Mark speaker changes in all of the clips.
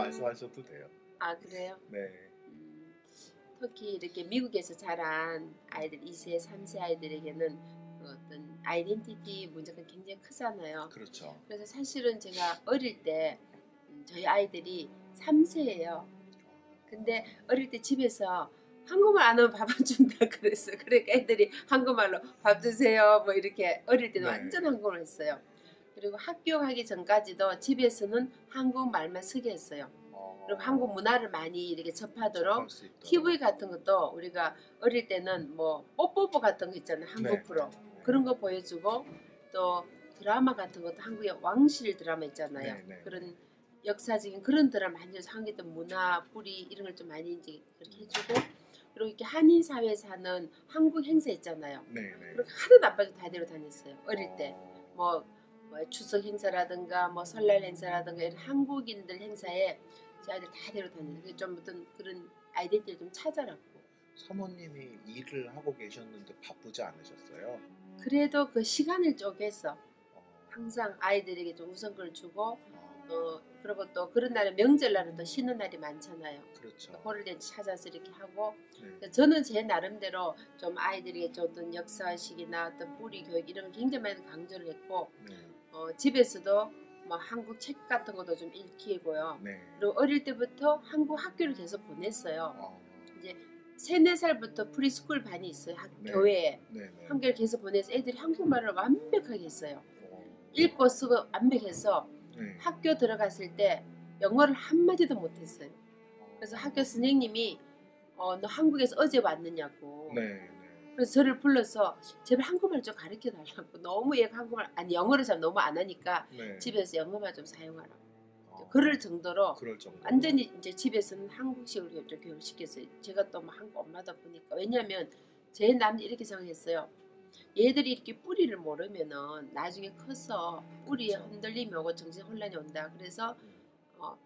Speaker 1: 말씀하셔도 돼요.
Speaker 2: 아 그래요?
Speaker 1: 네.
Speaker 2: 특히 이렇게 미국에서 자란 아이들 2세, 3세 아이들에게는 어떤 아이덴티티 문제가 굉장히 크잖아요.
Speaker 1: 그렇죠.
Speaker 2: 그래서 사실은 제가 어릴 때 저희 아이들이 3세예요. 근데 어릴 때 집에서 한국말 안 하면 밥 안 준다 그랬어요. 그러니까 애들이 한국말로 밥 주세요 뭐 이렇게 어릴 때는
Speaker 1: 네.
Speaker 2: 완전 한국어를 했어요. 그리고 학교 가기 전까지도 집에서는 한국말만 쓰게 했어요. 그리고 한국 문화를 많이 이렇게 접하도록 TV 같은 것도 우리가 어릴 때는 뭐 뽀뽀뽀 같은 거 있잖아요. 한국
Speaker 1: 네.
Speaker 2: 프로 그런 거 보여주고 또 드라마 같은 것도 한국의 왕실 드라마 있잖아요.
Speaker 1: 네.
Speaker 2: 그런 역사적인 그런 드라마 많이 해서 한국의 문화 뿌리 이런 걸 좀 많이 이제 그렇게 해주고 그리고 이렇게 한인 사회에서 하는 한국 행사 있잖아요.
Speaker 1: 네.
Speaker 2: 그렇게 하나도 안 빠지고 다 데려다녔어요. 어릴 때 뭐 추석 행사라든가 뭐 설날 행사라든가 이런 한국인들 행사에 제 아이들 다 데려다니는 좀 어떤 그런 아이덴티티를 좀 찾아놨고.
Speaker 1: 사모님이 일을 하고 계셨는데 바쁘지 않으셨어요?
Speaker 2: 그래도 그 시간을 쪼개서 항상 아이들에게 좀 우선권을 주고 그리고 또 그런 날에 명절날은 또 쉬는 날이 많잖아요.
Speaker 1: 그렇죠.
Speaker 2: 그럴 때 찾아서 이렇게 하고
Speaker 1: 네.
Speaker 2: 저는 제 나름대로 좀 아이들에게 좀 어떤 역사식이나 어떤 뿌리 교육 이런 걸 굉장히 많이 강조를 했고
Speaker 1: 네.
Speaker 2: 집에서도 뭐 한국 책 같은 것도 좀 읽히고요.
Speaker 1: 네.
Speaker 2: 그리고 어릴 때부터 한국 학교를 계속 보냈어요. 이제 3, 4살부터 프리스쿨 반이 있어요.
Speaker 1: 네.
Speaker 2: 교회에.
Speaker 1: 네.
Speaker 2: 한국을 계속 보내서 애들이 한국말을 완벽하게 했어요. 읽고 쓰고 완벽해서
Speaker 1: 네.
Speaker 2: 학교 들어갔을 때 영어를 한마디도 못했어요. 그래서 학교 선생님이 너 한국에서 어제 왔느냐고.
Speaker 1: 네.
Speaker 2: 그래서 저를 불러서 제발 한국말 좀 가르쳐 달라고. 너무 얘가 한국말 아니 영어를 잘 너무 안 하니까
Speaker 1: 네.
Speaker 2: 집에서 영어만 좀 사용하라고. 그럴 정도로 완전히 이제 집에서는 한국식으로 좀 교육을 시켰어요. 제가 또 뭐 한국 엄마다 보니까 왜냐하면 제 남자 이렇게 생각했어요. 얘들이 이렇게 뿌리를 모르면은 나중에 커서 뿌리에 흔들림이 오고 정신 혼란이 온다. 그래서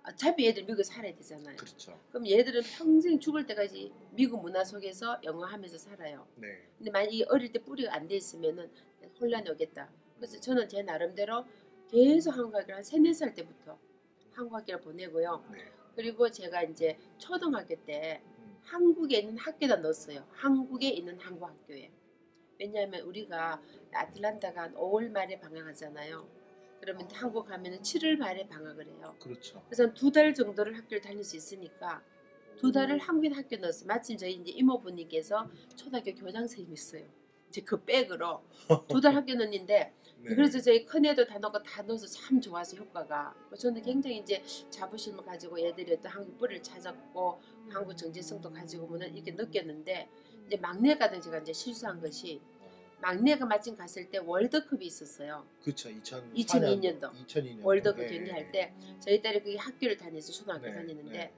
Speaker 2: 어차피 얘들 미국에 살아야 되잖아요.
Speaker 1: 그렇죠.
Speaker 2: 그럼 얘들은 평생 죽을 때까지 미국 문화 속에서 영어 하면서 살아요.
Speaker 1: 네.
Speaker 2: 근데 만약에 어릴 때 뿌리가 안 돼 있으면은 혼란이 오겠다. 그래서 저는 제 나름대로 계속 한국 학교를 한 3, 4살 때부터 한국 학교를 보내고요.
Speaker 1: 네.
Speaker 2: 그리고 제가 이제 초등학교 때 한국에 있는 학교에다 넣었어요. 한국에 있는 한국 학교에. 왜냐하면 우리가 아틀란타가 5월 말에 방학하잖아요. 그러면 한국 가면은 7월 말에 방학을 해요.
Speaker 1: 그렇죠.
Speaker 2: 그래서 2달 정도를 학교를 다닐 수 있으니까 2달을 한국인 학교에 넣었어요. 마침 저희 이제 이모부님께서 초등학교 교장 선생님이 있어요. 이제 그 백으로 2달 학교 넣었는데
Speaker 1: 네.
Speaker 2: 그래서 저희 큰애도 다 넣고 다 넣어서 참 좋아서 효과가. 저는 굉장히 이제 자부심을 가지고 애들이 어떤 한국 뿌리를 찾았고 한국 정체성도 가지고 문을 이렇게 느꼈는데 이제 막내가 제가 이제 실수한 것이 막내가 마침 갔을 때 월드컵이 있었어요.
Speaker 1: 그렇죠.
Speaker 2: 2002년도 월드컵 경기할 때 저희 딸이 그 학교를 다녀서 초등학교 다니는데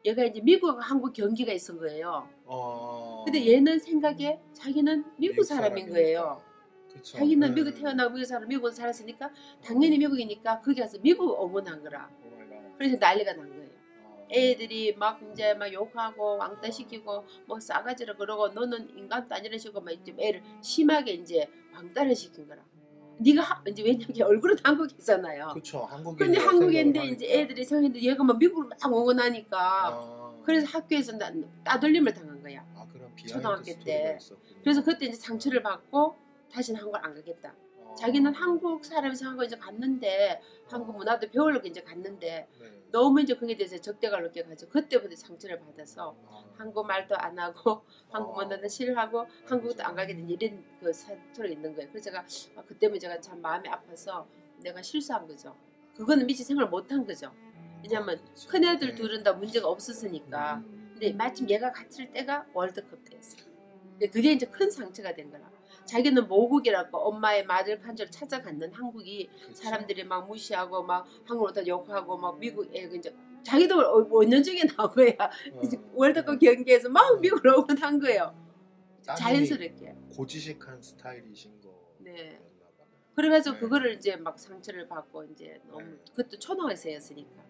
Speaker 2: 얘가 이제 미국 한국 경기가 있은 거예요. 근데 얘는 생각에 자기는 미국 사람인 거예요.
Speaker 1: 그쵸.
Speaker 2: 자기는 미국 태어나고 미국에 살았으니까 당연히 미국이니까 거기 가서 미국 응원한 거라. 그래서 난리가 난 거예요. 애들이 막 이제 막 욕하고 왕따 시키고 뭐 싸가지로 그러고 너는 인간도 아니라 식으로 막 이제 애를 심하게 이제 왕따를 시킨 거라. 네가 이제 왜냐면 얼굴은 한국이잖아요.
Speaker 1: 그렇죠. 한국인.
Speaker 2: 근데 한국인데 이제 애들이 생각했는데 얘가 막 미국을 막 응원하니까 그래서 학교에서 따돌림을 당한 거야.
Speaker 1: 그럼
Speaker 2: 초등학교 때. 그래서 그때 이제 상처를 받고 다시는 한국을 안 가겠다. 자기는 한국 사람이 생각하고 이제 갔는데 한국 문화도 배우려고 이제 갔는데 너무 이제 그게 대해서 적대감을 느껴가지고 그때부터 상처를 받아서 한국말도 안 하고 한국 문화도 싫어하고 한국도 안 가게 된 이런 그 사투리가 있는 거예요. 그래서 제가 그때문에 제가 참 마음이 아파서 내가 실수한 거죠. 그거는 미처 생각을 못한 거죠. 왜냐면 큰애들 둘은 다 문제가 없었으니까. 근데 마침 얘가 갔을 때가 월드컵 때였어요. 근데 그게 이제 큰 상처가 된 거라. 자기는 모국이라고 엄마의 마들 칸저를 찾아갔는 한국이 사람들이 막 무시하고 막 한국으로 욕하고 막 미국에 이제 자기도 원년중에 나온 거야. 월드컵 경기에서 막 미국으로 응원한 거예요. 자연스럽게.
Speaker 1: 고지식한 스타일이신 거.
Speaker 2: 네. 그래가지고 그거를 이제 막 상처를 받고 이제 너무 그것도 초등학생이었으니까.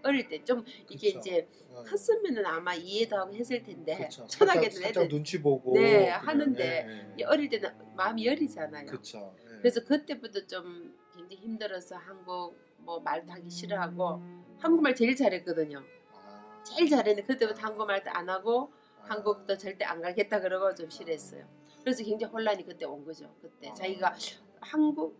Speaker 2: 어릴 때 좀 이게 이제 컸으면은 아마 이해도 하고 했을 텐데 초등학교 때 애들
Speaker 1: 눈치 보고
Speaker 2: 하는데 어릴 때는 마음이 여리잖아요.
Speaker 1: 그쵸.
Speaker 2: 그래서 그때부터 좀 굉장히 힘들어서 한국 뭐 말도 하기 싫어하고 한국말 제일 잘했거든요.
Speaker 1: 아.
Speaker 2: 제일 잘했는데 그때부터 한국말도 안 하고
Speaker 1: 아.
Speaker 2: 한국도 절대 안 가겠다 그러고 좀 싫어했어요. 그래서 굉장히 혼란이 그때 온 거죠. 그때 자기가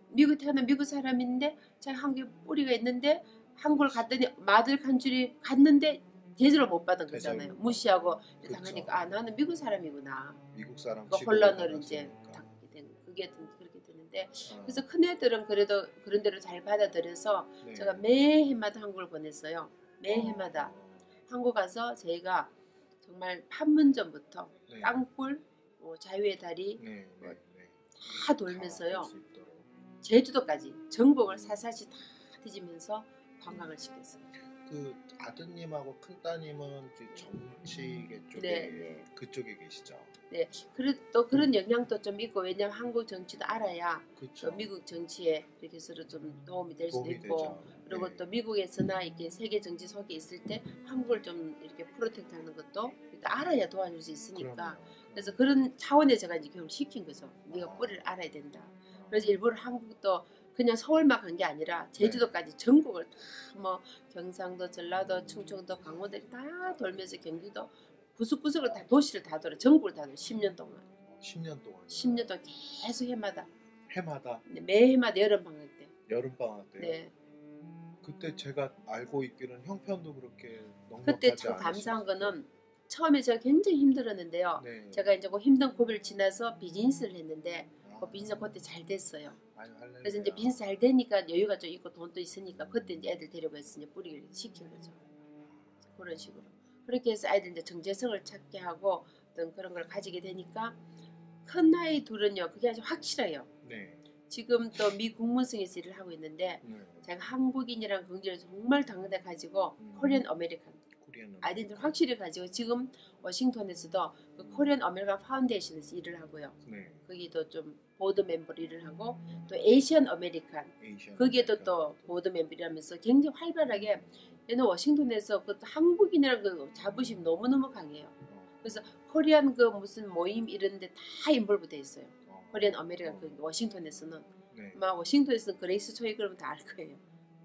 Speaker 2: 미국 태어난 미국 사람인데 자기 한국에 뿌리가 있는데 한국을 갔더니 마들 간줄이 갔는데 대접을 못 받은 거잖아요. 무시하고
Speaker 1: 그쵸.
Speaker 2: 당하니까 아 나는 미국 사람이구나.
Speaker 1: 미국 사람
Speaker 2: 그 혼란을 이제 당하게 된 그게 그렇게 되는데 그래서 큰 애들은 그래도 그런 대로 잘 받아들여서
Speaker 1: 네.
Speaker 2: 제가 매해마다 한국을 보냈어요. 매해마다 한국 가서 저희가 정말 판문점부터
Speaker 1: 네.
Speaker 2: 땅굴, 자유의 다리
Speaker 1: 네. 네.
Speaker 2: 다 돌면서요.
Speaker 1: 다
Speaker 2: 제주도까지 전국을 사사시 다 뒤지면서 관광을 시켰어요.
Speaker 1: 그 아드님하고 큰 따님은 정치계 쪽에
Speaker 2: 네.
Speaker 1: 그쪽에 계시죠.
Speaker 2: 네, 또 그런 영향도 좀 있고 왜냐면 한국 정치도 알아야
Speaker 1: 그쵸.
Speaker 2: 또 미국 정치에 이렇게 해서 좀 도움이 될 수도 있고
Speaker 1: 되죠.
Speaker 2: 그리고
Speaker 1: 네.
Speaker 2: 또 미국에서나 이렇게 세계 정치 속에 있을 때 한국을 좀 이렇게 프로텍트하는 것도 알아야 도와줄 수 있으니까
Speaker 1: 그럼요.
Speaker 2: 그래서 그런 차원에 제가 이제 교육을 시킨 거죠. 네가 뿌리를 알아야 된다. 그래서 일부러 한국도 그냥 서울만 간 게 아니라 제주도까지 전국을 다 뭐 경상도, 전라도, 충청도, 강원도를 다 돌면서 경기도 구석구석을 다 도시를 다 돌아 전국을 다 돌아 10년 동안.
Speaker 1: 10년 동안.
Speaker 2: 10년 동안 계속 해마다.
Speaker 1: 해마다.
Speaker 2: 네, 매해마다 여름 방학 때.
Speaker 1: 여름 방학 때.
Speaker 2: 네.
Speaker 1: 그때 제가 알고 있기는 형편도 그렇게 넉넉하지
Speaker 2: 그때 참 감사한 거는 처음에 제가 굉장히 힘들었는데요.
Speaker 1: 네.
Speaker 2: 제가 이제 그 힘든 고비를 지나서 비즈니스를 했는데 그 비즈니스 그때 잘 됐어요. 그래서 이제 비즈니스 잘 되니까 여유가 좀 있고 돈도 있으니까 그때 이제 애들 데리고 있으니 뿌리를 시킨 거죠. 그런 식으로. 그렇게 해서 아이들 이제 정체성을 찾게 하고 어떤 그런 걸 가지게 되니까 큰 아이 둘은요 그게 아주 확실해요.
Speaker 1: 네.
Speaker 2: 지금 또 미 국무성에서 일을 하고 있는데 제가 한국인이라는 긍지를 정말 당근에 가지고 코리안 아메리칸 아이덴티티를 확실히 가지고 지금 워싱턴에서도 그 코리안 아메리칸 파운데이션에서 일을 하고요.
Speaker 1: 네.
Speaker 2: 거기도 좀 보드 멤버로 일을 하고 또 에이시안 아메리칸 거기에도 또 보드 멤버를 하면서 굉장히 활발하게 얘는 워싱턴에서 그 한국인이라는 그 자부심 너무너무 강해요. 그래서 코리안 그 무슨 모임 이런데 다 인볼브 돼 있어요. 코리안 아메리칸 그 워싱턴에서는 아마 워싱턴에서는 그레이스 초이 그러면 다 알 거예요.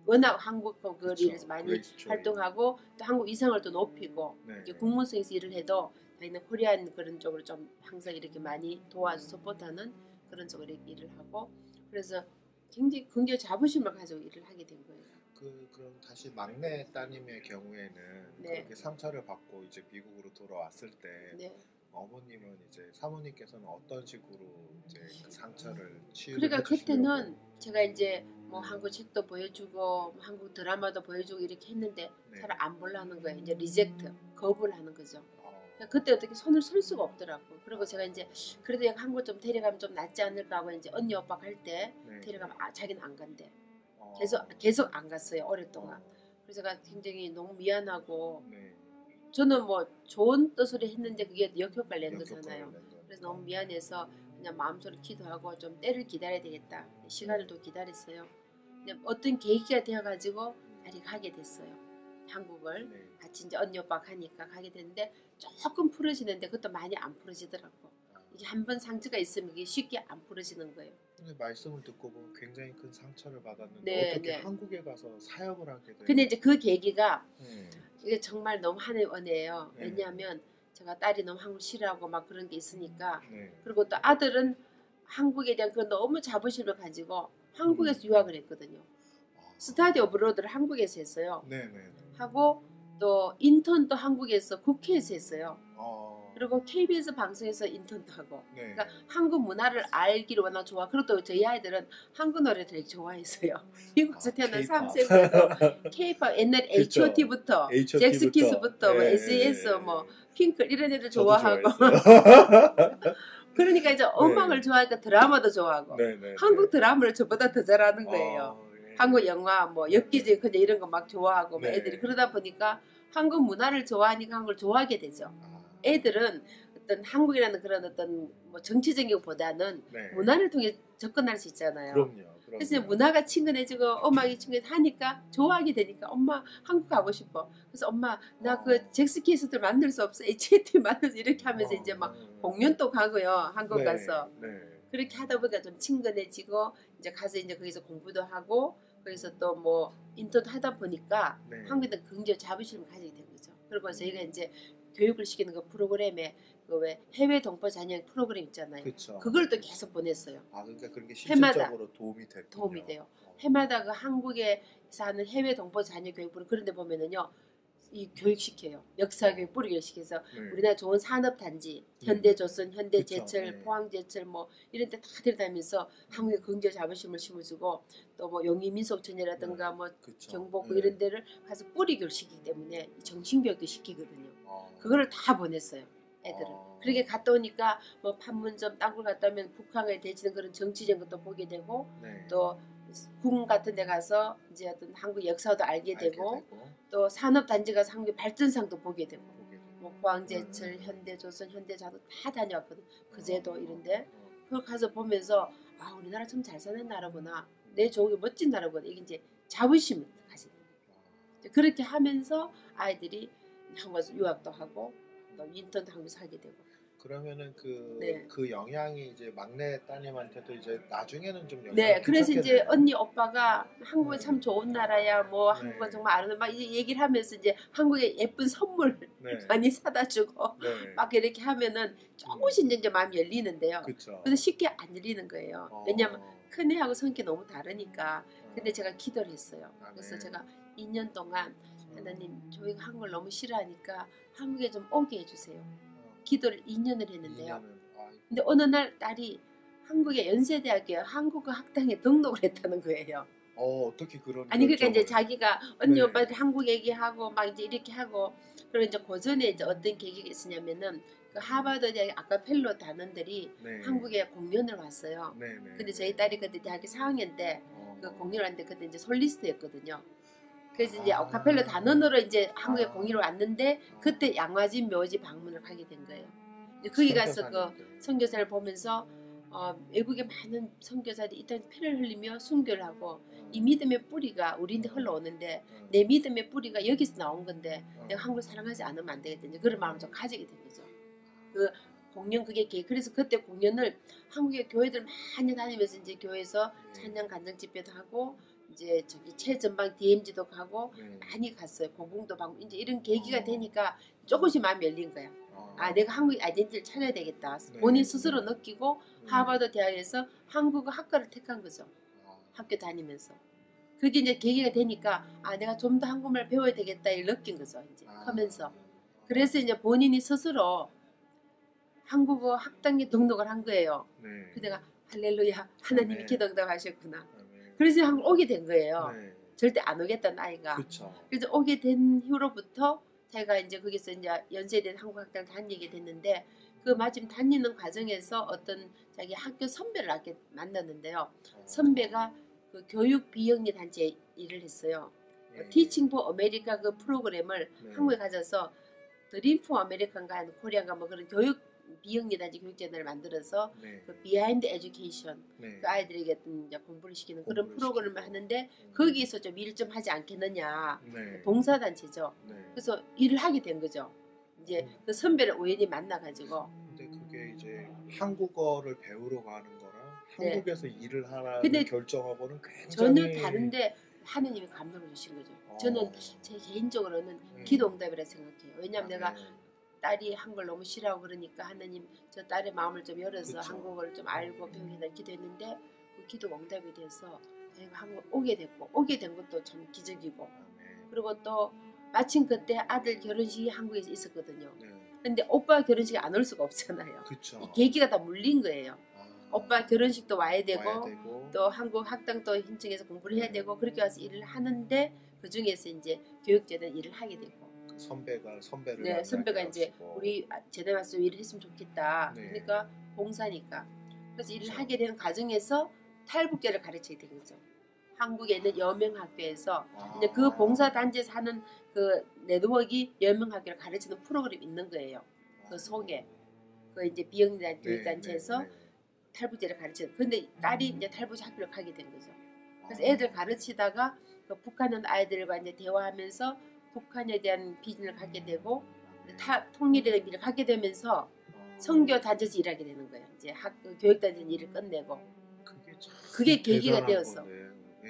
Speaker 2: 워낙 한국 그 일에서 많이 활동하고 또 한국 위상을 또 높이고 이렇게 국무성에서 일을 해도 자기는 코리안 그런 쪽으로 좀 항상 이렇게 많이 도와서 서포트하는 그런 쪽으로 일을 하고 그래서 굉장히 자부심을 가지고 일을 하게 된 거예요.
Speaker 1: 그럼 다시 막내 따님의 경우에는 그렇게 상처를 받고 이제 미국으로 돌아왔을 때 어머님은 이제 사모님께서는 어떤 식으로 이제 그 상처를 치유를
Speaker 2: 그러니까 그때는 제가 이제 뭐 한국 책도 보여주고 한국 드라마도 보여주고 이렇게 했는데 잘 안 보려는 거예요. 이제 리젝트, 거부를 하는 거죠. 그때 어떻게 손을 쓸 수가 없더라고. 그리고 제가 이제 그래도 한국 좀 데려가면 좀 낫지 않을까 하고 이제 언니 오빠 갈 때 데려가면 자기는 안 간대. 계속 안 갔어요. 오랫동안. 그래서 제가 굉장히 너무 미안하고 저는 뭐 좋은 뜻으로 했는데 그게 역효과를 낸 거잖아요. 그래서 너무 미안해서 그냥 마음속으로 기도하고 좀 때를 기다려야 되겠다. 시간을 또 기다렸어요. 그냥 어떤 계기가 되어가지고 다시 가게 됐어요. 한국을 같이 이제 언니 오빠 가니까 가게 됐는데 조금 풀어지는데 그것도 많이 안 풀어지더라고. 이게 한번 상처가 있으면 이게 쉽게 안 풀어지는 거예요.
Speaker 1: 근데 말씀을 듣고 보면 굉장히 큰 상처를 받았는데 어떻게 한국에 가서 사역을 하게 돼요?
Speaker 2: 근데 이제 그 계기가 이게 정말 너무 하늘의 은혜예요. 왜냐하면 제가 딸이 너무 한국 싫어하고 막 그런 게 있으니까 그리고 또 아들은 한국에 대한 그 너무 자부심을 가지고 한국에서 유학을 했거든요. 스타디 오브로드를 한국에서 했어요. 하고 또 인턴도 한국에서 국회에서 했어요. 그리고 KBS 방송에서 인턴도 하고 그러니까 한국 문화를 알기를 워낙 좋아. 그리고 또 저희 아이들은 한국 노래 되게 좋아했어요. 미국에서 태어난 3세부터 K-pop 옛날 H.O.T.부터 잭스키스부터 뭐 S.E.S. 뭐 핑클 이런 애들 좋아하고 그러니까 이제 음악을 좋아하니까 드라마도 좋아하고 한국 드라마를 저보다 더 잘하는 거예요. 한국 영화 뭐 엽기적 그냥 이런 거 막 좋아하고 뭐 애들이 그러다 보니까 한국 문화를 좋아하니까 한국을 좋아하게 되죠. 애들은 어떤 한국이라는 그런 어떤 뭐 정치적인 것보다는 문화를 통해 접근할 수 있잖아요.
Speaker 1: 그럼요.
Speaker 2: 그래서 문화가 친근해지고 음악이 친근하니까 좋아하게 되니까 엄마 한국 가고 싶어. 그래서 엄마 나 그 잭스키스들 만들 수 없어. H.O.T 만들 수 이렇게 하면서 이제 막 공연도 가고요. 한국 가서. 그렇게 하다 보니까 좀 친근해지고 이제 가서 이제 거기서 공부도 하고 그래서 또 뭐 인턴 하다 보니까
Speaker 1: 네.
Speaker 2: 한국에 굉장히 자부심을 가지게 된 거죠. 그리고 저희가 이제 교육을 시키는 그 프로그램에 그 왜 해외 동포 자녀 프로그램 있잖아요.
Speaker 1: 그쵸.
Speaker 2: 그걸 또 계속 보냈어요.
Speaker 1: 그러니까 그런 게 실질적으로 도움이 됐군요.
Speaker 2: 도움이 돼요. 해마다 그 한국에 사는 해외 동포 자녀 교육부를 그런 데 보면은요. 이 교육시켜요. 역사교육 뿌리를 시켜서 우리나라 좋은 산업단지, 현대조선, 현대제철,
Speaker 1: 네.
Speaker 2: 포항제철 뭐 이런 데 다 데려다니면서 한국의 긍정 자부심을 심어주고 또 뭐 용인민속촌이라든가 뭐 경복궁 이런 데를 가서 뿌리교육을 시키기 때문에 정신교육도 시키거든요. 그거를 다 보냈어요. 애들을. 그렇게 갔다 오니까 뭐 판문점 땅굴 갔다 오면 북한에 대치는 그런 정치적인 것도 보게 되고 또 궁 같은 데 가서 이제 어떤 한국 역사도 알게 되고 또 산업단지 가서 한국의 발전상도 보게 되고 뭐 포항제철, 현대조선, 현대자도 다 다녀왔거든. 그제도 이런데 그걸 가서 보면서 우리나라 참 잘 사는 나라구나. 내 좋은 멋진 나라구나. 이게 이제 자부심을 가지고 그렇게 하면서 아이들이 한국에서 유학도 하고 또 인턴도 하면서 하게 되고.
Speaker 1: 그러면은 그 영향이 이제 막내 따님한테도 이제 나중에는 좀 영향이
Speaker 2: 네, 그래서
Speaker 1: 끼쳤겠네요.
Speaker 2: 이제 언니 오빠가 한국은 참 좋은 나라야, 뭐 한국은 정말 아름다워, 막 이제 얘기를 하면서 이제 한국에 예쁜 선물 많이 사다 주고 막 이렇게 하면은 조금씩 이제 마음이 열리는데요. 그래서 쉽게 안 열리는 거예요. 왜냐하면 큰애하고 성격이 너무 다르니까. 근데 제가 기도를 했어요. 그래서 제가 2년 동안 하나님, 저희가 한국을 너무 싫어하니까 한국에 좀 오게 해주세요. 기도를 2년을 했는데요. 근데 어느 날 딸이 한국의 연세대학교 한국어 학당에 등록을 했다는 거예요.
Speaker 1: 어떻게 그런?
Speaker 2: 아니 그러니까 이제 자기가 언니 오빠들이 한국 얘기하고 막 이제 이렇게 하고 그리고 이제 그 전에 이제 어떤 계기가 있었냐면은 그 하버드 대학 아카펠로 단원들이 한국에 공연을 왔어요. 근데 저희 딸이 그때 대학교 4학년 때 그 공연을 왔는데 그때 이제 솔리스트였거든요. 그래서 이제 아카펠라 단원으로 이제 한국에 공연을 왔는데 그때 양화진 묘지 방문을 하게 된 거예요. 거기 가서 그 선교사를 보면서 외국의 많은 선교사들이 이 땅에 피를 흘리며 순교를 하고 이 믿음의 뿌리가 우리한테 흘러오는데 내 믿음의 뿌리가 여기서 나온 건데 내가 한국을 사랑하지 않으면 안 되겠다. 그런 마음을 좀 가지게 된 거죠. 그 공연 그게 그래서 그때 공연을 한국의 교회들 많이 다니면서 이제 교회에서 찬양 간증 집회도 하고 이제 저기 최전방 DMZ도 가고 많이 갔어요. 고궁도 가고 이제 이런 계기가 되니까 조금씩 마음이 열린 거야. 내가 한국 아이덴티티를 찾아야 되겠다. 본인 스스로 느끼고 하버드 대학에서 한국어 학과를 택한 거죠. 학교 다니면서. 그게 이제 계기가 되니까 내가 좀 더 한국말 배워야 되겠다 이걸 느낀 거죠. 이제 하면서. 그래서 이제 본인이 스스로 한국어 학당에 등록을 한 거예요. 그래서 내가 할렐루야 하나님이 기도 응답하셨구나. 그래서 한국 오게 된 거예요. 절대 안 오겠다는 아이가. 그래서 오게 된 후로부터 제가 이제 거기서 이제 연세대 한국 학교를 다니게 됐는데 그 마침 다니는 과정에서 어떤 자기 학교 선배를 만났는데요. 선배가 그 교육 비영리 단체에 일을 했어요. 티칭 포 아메리카 그 프로그램을 한국에 가져서 드림 포 아메리칸가 하는 코리안가 뭐 그런 교육 비영리 단체 교육제도를 만들어서 그 비하인드 에듀케이션 그 아이들에게 이제 공부를 시키는 그런 프로그램을 하는데 거기에서 좀 일 좀 하지 않겠느냐. 봉사단체죠. 그래서 일을 하게 된 거죠. 이제 그 선배를 우연히 만나가지고.
Speaker 1: 근데 그게 이제 한국어를 배우러 가는 거랑 한국에서 일을 하라는 결정하고는 굉장히
Speaker 2: 전혀 다른데 하느님이 감동을 주신 거죠. 저는 제 개인적으로는 기도 응답이라 생각해요. 왜냐하면 내가 딸이 한국을 너무 싫어하고 그러니까 하나님 저 딸의 마음을 좀 열어서 한국어를 좀 알고 배우겠다 기도했는데 그 기도가 응답이 돼서 제가 한국 오게 됐고 오게 된 것도 참 기적이고 그리고 또 마침 그때 아들 결혼식이 한국에서 있었거든요. 근데 오빠 결혼식에 안 올 수가 없잖아요. 이 계기가 다 물린 거예요. 오빠 결혼식도 와야 되고 또 한국 학당도 신청해서 공부를 해야 되고 그렇게 와서 일을 하는데 그 중에서 이제 교육제도는 일을 하게 되고 선배가 이제 우리 제대 와서 일을 했으면 좋겠다. 그러니까 봉사니까 그래서 일을 하게 되는 과정에서 탈북계를 가르치게 된 거죠. 한국에 있는 여명학교에서 이제 그 봉사단체에서 하는 그 네트워크가 여명학교를 가르치는 프로그램이 있는 거예요. 그 속에 그 이제 비영리단 교육단체에서 탈북제를 가르치는. 근데 딸이 이제 탈북 학교를 가게 된 거죠. 그래서 애들 가르치다가 그 북한은 아이들과 이제 대화하면서 북한에 대한 비전을 갖게 되고 통일에 대한 비전을 갖게 되면서 선교 단체에서 일하게 되는 거예요. 이제 교육단체 일을 끝내고 그게 계기가 되었어.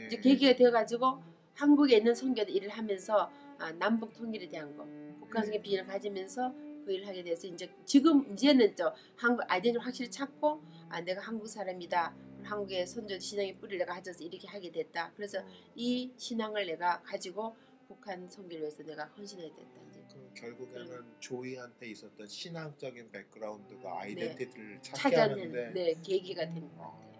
Speaker 2: 이제 계기가 되어가지고 한국에 있는 선교도 일을 하면서 남북 통일에 대한 거, 북한성의 비전을 가지면서 그 일을 하게 돼서 이제는 또 한국 아이덴티티를 확실히 찾고 내가 한국 사람이다. 한국의 선조 신앙의 뿌리를 내가 가져서 이렇게 하게 됐다. 그래서 이 신앙을 내가 가지고 북한 선교를 위해서 내가 헌신해야 됐다.
Speaker 1: 결국에는 조이한테 있었던 신앙적인 백그라운드가 아이덴티티를 찾게 하는데
Speaker 2: 계기가 된 것 같아요.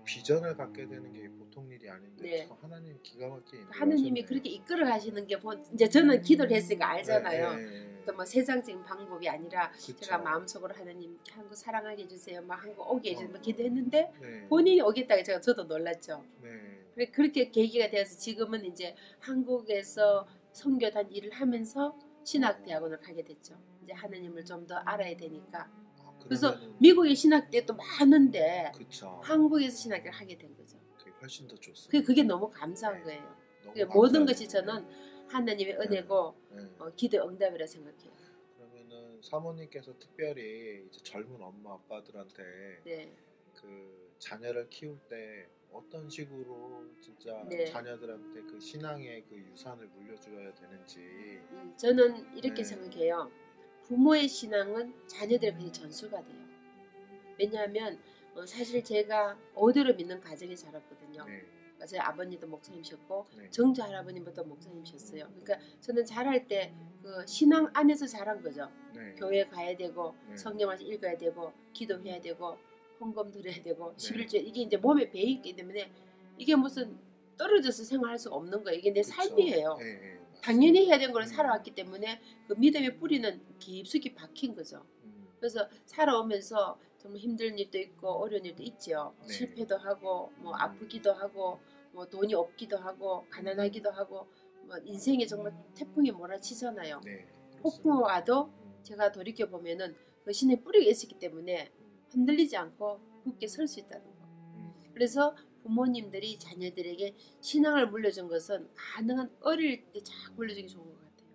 Speaker 1: 비전을 갖게 되는 게 보통 일이 아닌데 하나님 기가 막히게
Speaker 2: 하나님이 그렇게 이끌어 가시는 게 이제 저는 기도를 했으니까 알잖아요. 또 뭐 세상적인 방법이 아니라 제가 마음속으로 하나님 한국 사랑하게 해주세요, 막 한국 오게 해주세요 기도했는데 본인이 오겠다고 저도 놀랐죠. 그렇게 계기가 되어서 지금은 이제 한국에서 선교단 일을 하면서 신학대학원을 가게 됐죠. 이제 하나님을 좀 더 알아야 되니까. 그래서 미국의 신학대도 많은데 한국에서 신학대를 하게 된 거죠.
Speaker 1: 그게 훨씬 더 좋습니다.
Speaker 2: 그게 너무 감사한 거예요. 모든 것이 저는 하나님의 은혜고 기도 응답이라 생각해요.
Speaker 1: 그러면은 사모님께서 특별히 이제 젊은 엄마 아빠들한테 그 자녀를 키울 때 어떤 식으로 진짜 자녀들한테 그 신앙의 그 유산을 물려줘야 되는지
Speaker 2: 저는 이렇게 생각해요. 부모의 신앙은 자녀들에게 전수가 돼요. 왜냐하면 사실 제가 어디로 믿는 가정에 자랐거든요. 저희 아버님도 목사님이셨고 정조 할아버님부터 목사님이셨어요. 그러니까 저는 자랄 때 그 신앙 안에서 자란 거죠. 교회 가야 되고 성경 말씀 읽어야 되고 기도해야 되고 헌금 드려야 되고 11조 이게 이제 몸에 배어 있기 때문에 이게 무슨 떨어져서 생활할 수가 없는 거예요. 이게 내 삶이에요. 당연히 해야 되는 걸 살아왔기 때문에 그 믿음의 뿌리는 깊숙이 박힌 거죠. 그래서 살아오면서 정말 힘든 일도 있고 어려운 일도 있죠. 실패도 하고 뭐 아프기도 하고 뭐 돈이 없기도 하고 가난하기도 하고 뭐 인생에 정말 태풍이 몰아치잖아요. 폭풍이 와도 제가 돌이켜 보면은 그 신의 뿌리가 있었기 때문에 흔들리지 않고 굳게 설 수 있다는 거. 그래서 부모님들이 자녀들에게 신앙을 물려준 것은 가능한 어릴 때 쫙 물려주기 좋은 것 같아요.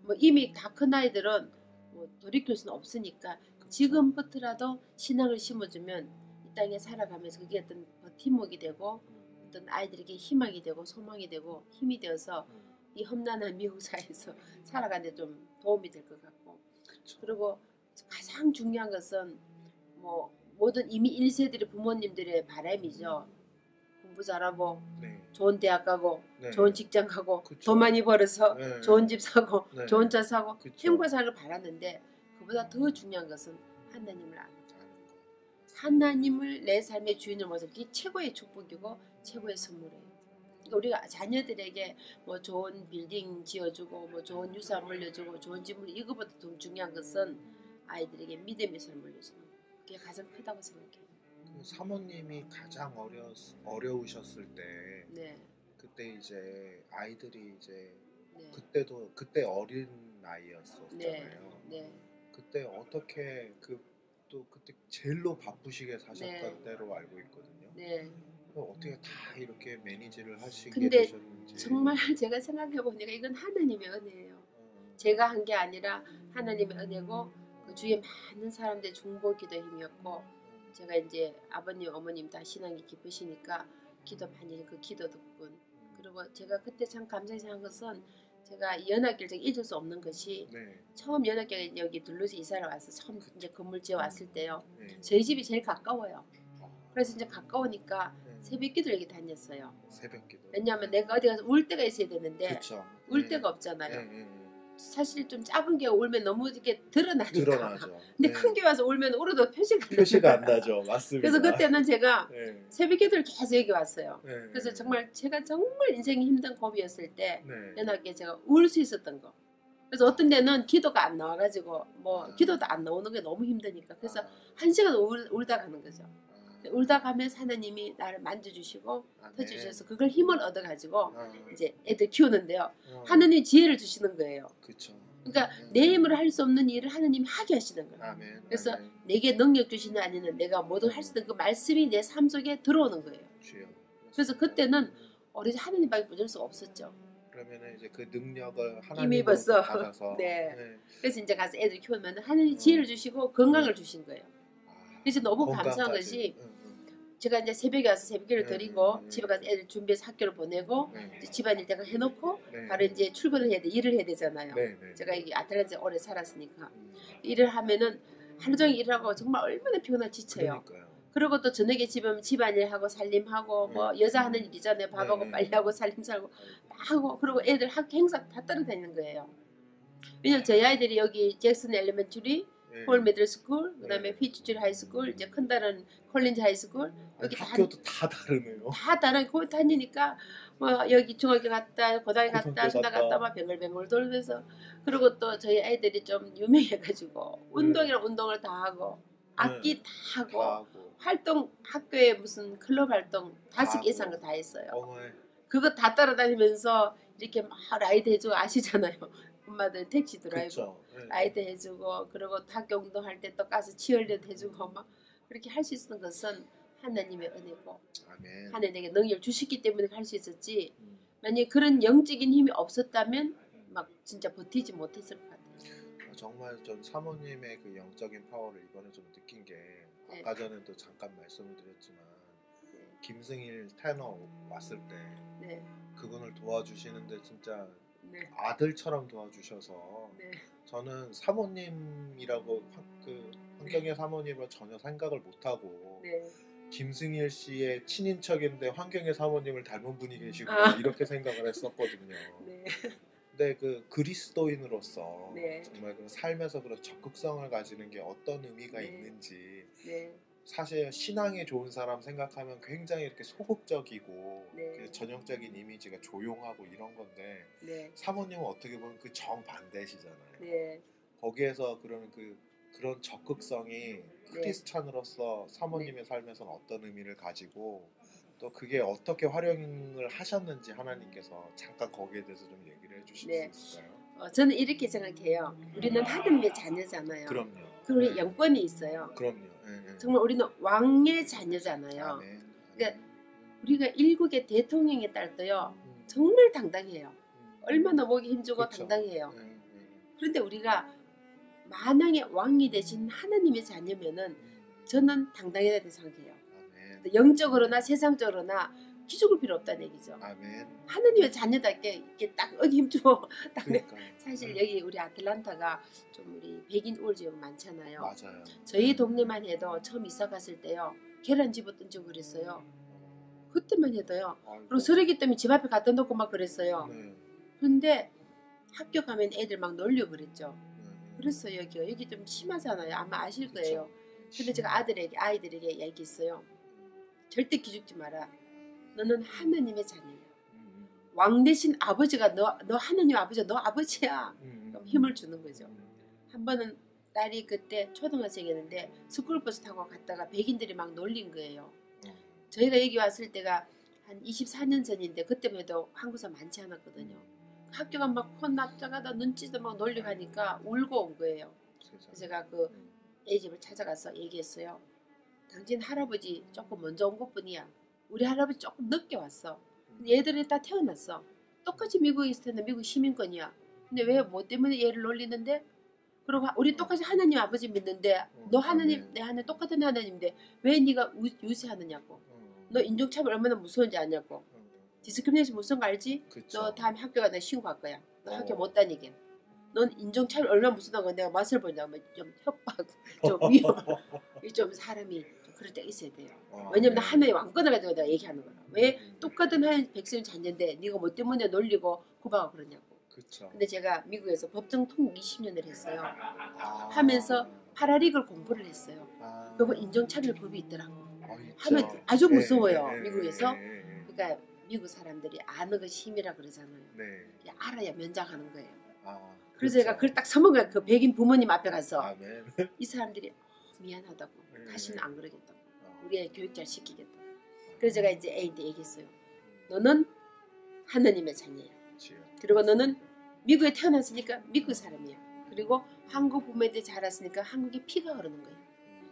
Speaker 2: 뭐 이미 다 큰 아이들은 뭐 돌이킬 수는 없으니까 지금부터라도 신앙을 심어주면 이 땅에 살아가면서 그게 어떤 버팀목이 되고 어떤 아이들에게 희망이 되고 소망이 되고 힘이 되어서 이 험난한 미국 사회에서 살아가는 데 좀 도움이 될 것 같고 그리고 가장 중요한 것은 뭐 모든 이미 1세들의 부모님들의 바람이죠. 공부 잘하고 좋은 대학 가고 좋은 직장 가고 돈 많이 벌어서 좋은 집 사고 좋은 차 사고 행복한 삶을 바랐는데 그보다 더 중요한 것은 하나님을 아는 거. 하나님을 내 삶의 주인으로 모셔서 그게 최고의 축복이고 최고의 선물이에요. 그러니까 우리가 자녀들에게 뭐 좋은 빌딩 지어주고 뭐 좋은 유산 물려주고 좋은 집 물려 이거보다 더 중요한 것은 아이들에게 믿음의 삶을 물려주는 거. 그게 가장 크다고 생각해요.
Speaker 1: 그 사모님이 가장 어려우셨을 때 그때 이제 아이들이 이제 그때 어린 나이였었잖아요. 그때 어떻게 또 그때 제일로 바쁘시게 사셨던 때로 알고 있거든요. 어떻게 다 이렇게 매니지를 하시게 되셨는지.
Speaker 2: 근데 정말 제가 생각해 보니까 이건 하나님의 은혜예요. 제가 한 게 아니라 하나님의 은혜고 그 주위에 많은 사람들의 중보기도 힘이었고 제가 이제 아버님 어머님 다 신앙이 깊으시니까 기도 많이 그 기도 덕분 그리고 제가 그때 참 감사히 생각한 것은 제가 연합교를 잊을 수 없는 것이 처음 연합교회 여기 둘루스 이사를 와서 처음 이제 건물 지어 왔을 때요. 저희 집이 제일 가까워요. 그래서 이제 가까우니까 새벽기도를 여기 다녔어요.
Speaker 1: 새벽기도.
Speaker 2: 왜냐하면 내가 어디 가서 울 때가 있어야 되는데 울 데가 없잖아요. 사실 좀 작은 교회 울면 너무 이렇게 드러나니까. 근데 큰 교회 와서 울면 울어도 표시가
Speaker 1: 안 나죠. 맞습니다.
Speaker 2: 그래서 그때는 제가 새벽기도를 계속 여기 왔어요. 그래서 정말 제가 정말 인생이 힘든 고비였을 때 연합교회 제가 울 수 있었던 거. 그래서 어떤 데는 기도가 안 나와가지고 뭐 기도도 안 나오는 게 너무 힘드니까 그래서 1시간 울다 가는 거죠. 울다 가면 하나님이 나를 만져주시고 펴주셔서 그걸 힘을 얻어가지고 이제 애들 키우는데요. 하나님이 지혜를 주시는 거예요. 그러니까 내 힘으로 할 수 없는 일을 하나님이 하게 하시는 거예요. 그래서 내게 능력 주시는 아니는 내가 뭐든 할 수 있는 그 말씀이 내 삶 속에 들어오는 거예요. 그래서 그때는 우리 하나님밖에 붙을 수 없었죠.
Speaker 1: 그러면 이제 그 능력을
Speaker 2: 이미 벌써
Speaker 1: 받아서
Speaker 2: 그래서 이제 가서 애들 키우면 하나님이 지혜를 주시고 건강을 주신 거예요. 그래서 너무 감사한 것이 제가 이제 새벽에 와서 새벽기를 드리고 집에 가서 애들 준비해서 학교를 보내고 이제 집안일 대강 해놓고 바로 이제 출근을 해야 돼. 일을 해야 되잖아요. 제가 여기 아틀란티아에 오래 살았으니까 일을 하면은 하루 종일 일하고 정말 얼마나 피곤하고 지쳐요. 그리고 또 저녁에 집에 집안일하고 살림하고 뭐 여자 하는 일이잖아요. 밥하고 빨리하고 살림 살고 막 하고 그리고 애들 학교 행사 다 따라다니는 거예요. 왜냐면 저희 아이들이 여기 잭슨 엘리멘터리, 폴 미들스쿨, 그다음에 피츠줄 하이스쿨, 이제 큰 딸은 콜린즈 하이스쿨 여기
Speaker 1: 학교도 다 다르네요.
Speaker 2: 다 다르고 거기 다니니까 뭐 여기 중학교 갔다 고등학교 갔다 중학교 갔다 막 뱅글뱅글 돌면서 그리고 또 저희 아이들이 좀 유명해가지고 운동이랑 운동을 다 하고 악기 다 하고 활동 학교에 무슨 클럽 활동 5개 이상 다 했어요. 그거 다 따라다니면서 이렇게 막 라이드 해주고 아시잖아요. 엄마들 택시 드라이브 라이드 해주고 그리고 학교 운동할 때 또 가서 치얼리더 해주고 막 그렇게 할 수 있는 것은 하나님의 은혜고 하나님에게 능력을 주셨기 때문에 할 수 있었지 만약에 그런 영적인 힘이 없었다면 막 진짜 버티지 못했을 것 같아요.
Speaker 1: 정말 전 사모님의 그 영적인 파워를 이번에 좀 느낀 게 아까 전에도 잠깐 말씀을 드렸지만 김승일 테너 왔을 때 그분을 도와주시는데 진짜 아들처럼 도와주셔서 저는 사모님이라고 그 환경의 사모님을 전혀 생각을 못하고 김승일 씨의 친인척인데 환경의 사모님을 닮은 분이 계시고 이렇게 생각을 했었거든요. 근데 그 그리스도인으로서 정말 그 삶에서 그런 적극성을 가지는 게 어떤 의미가 있는지 사실 신앙이 좋은 사람 생각하면 굉장히 이렇게 소극적이고 그 전형적인 이미지가 조용하고 이런 건데 사모님은 어떻게 보면 그 정반대시잖아요. 거기에서 그런 적극성이 크리스찬으로서 사모님의 삶에서는 어떤 의미를 가지고 또 그게 어떻게 활용을 하셨는지 하나님께서 잠깐 거기에 대해서 좀 얘기를 해주실 수 있을까요?
Speaker 2: 저는 이렇게 생각해요. 우리는 하나님의 자녀잖아요.
Speaker 1: 그럼요.
Speaker 2: 그리고 영권이 있어요.
Speaker 1: 그럼요.
Speaker 2: 정말 우리는 왕의 자녀잖아요. 그러니까 우리가 일국의 대통령의 딸도요. 정말 당당해요. 얼마나 목이 힘주고 당당해요. 그런데 우리가 만왕의 왕이 되신 하나님의 자녀면은 저는 당당해야 생각해요. 영적으로나 세상적으로나 기죽을 필요 없다는 얘기죠. 하나님의 자녀답게 이렇게 딱 어디 힘주고 사실 여기 우리 아틀란타가 좀 우리 백인 우울 지역 많잖아요.
Speaker 1: 맞아요.
Speaker 2: 저희 동네만 해도 처음 이사 갔을 때요. 계란 집어 던지고 그랬어요. 그때만 해도요. 그리고 쓰레기 때문에 집 앞에 갖다 놓고 막 그랬어요. 그런데 학교 가면 애들 막 놀려 그랬죠. 그래서 여기 좀 심하잖아요. 아마 아실 거예요. 근데 제가 아이들에게 얘기했어요. 절대 기죽지 마라. 너는 하느님의 자녀야. 왕 대신 아버지가 너 하느님 아버지야. 너 아버지야. 힘을 주는 거죠. 한 번은 딸이 그때 초등학생이었는데 스쿨버스 타고 갔다가 백인들이 막 놀린 거예요. 저희가 여기 왔을 때가 한 24년 전인데 그때만 해도 한국 사람 많지 않았거든요. 학교가 막 혼납작하다 눈치도 막 놀리고 하니까 울고 온 거예요. 그래서 제가 그 애 집을 찾아가서 얘기했어요. 당신 할아버지 조금 먼저 온 것뿐이야. 우리 할아버지 조금 늦게 왔어. 근데 얘들이 다 태어났어. 똑같이 미국에 있을 텐데 미국 시민권이야. 근데 왜 뭐 때문에 얘를 놀리는데? 그리고 우리 똑같이 하나님 아버지 믿는데 너 하나님 내 하나님 똑같은 하나님인데 왜 네가 유세하느냐고. 너 인종차별 얼마나 무서운지 아냐고. 디스크리미네이션 무서운 거 알지? 그쵸. 너 다음에 학교 가다 신고할 거야. 너 학교 못 다니게. 넌 인종차별 얼마나 무섭다고 내가 맛을 보냐면 좀 협박, 좀 위험, 좀 사람이 좀 그럴 때 있어야 돼요. 왜냐면 나 하나의 왕권을 가지고 내가 얘기하는 거야. 왜 똑같은 하나님 백성 자녀인데 네가 뭐 때문에 놀리고 구박하고 그러냐고.
Speaker 1: 그쵸.
Speaker 2: 근데 제가 미국에서 법정 통역 20년을 했어요. 하면서 파라리글 공부를 했어요. 그리고 인종차별법이 있더라고. 하면 아주 무서워요. 미국에서. 그러니까 미국 사람들이 아는 것이 힘이라 그러잖아요. 알아야 면장하는 거예요. 그래서 제가 그걸 딱 써먹어요. 그 백인 부모님 앞에 가서 이 사람들이 미안하다고 다시는 안 그러겠다고 우리 애 교육 잘 시키겠다고. 그래서 제가 이제 애한테 얘기했어요. 너는 하느님의 자녀야. 그리고 너는 미국에 태어났으니까 미국 사람이야. 그리고 한국 부모님들이 자랐으니까 한국의 피가 흐르는 거야.